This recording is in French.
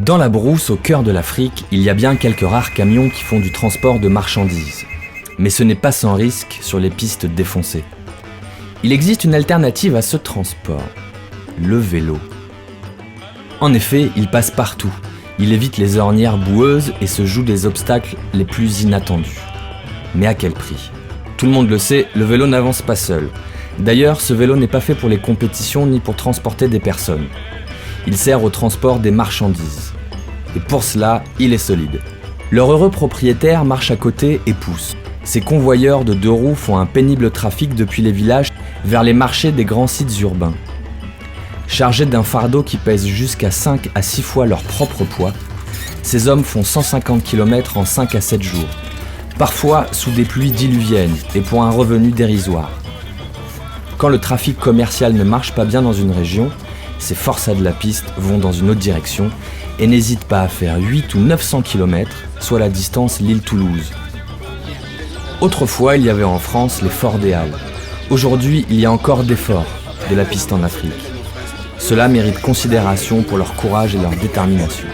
Dans la brousse, au cœur de l'Afrique, il y a bien quelques rares camions qui font du transport de marchandises. Mais ce n'est pas sans risque sur les pistes défoncées. Il existe une alternative à ce transport, le vélo. En effet, il passe partout. Il évite les ornières boueuses et se joue des obstacles les plus inattendus. Mais à quel prix ? Tout le monde le sait, le vélo n'avance pas seul. D'ailleurs, ce vélo n'est pas fait pour les compétitions ni pour transporter des personnes. Il sert au transport des marchandises. Et pour cela, il est solide. Leur heureux propriétaire marche à côté et pousse. Ces convoyeurs de 2 roues font un pénible trafic depuis les villages vers les marchés des grands sites urbains. Chargés d'un fardeau qui pèse jusqu'à 5 à 6 fois leur propre poids, ces hommes font 150 km en 5 à 7 jours, parfois sous des pluies diluviennes et pour un revenu dérisoire. Quand le trafic commercial ne marche pas bien dans une région, ces forçats de la piste vont dans une autre direction et n'hésitent pas à faire 8 ou 900 km, soit la distance Lille-Toulouse. Autrefois, il y avait en France les forts des Halles. Aujourd'hui, il y a encore des forts de la piste en Afrique. Cela mérite considération pour leur courage et leur détermination.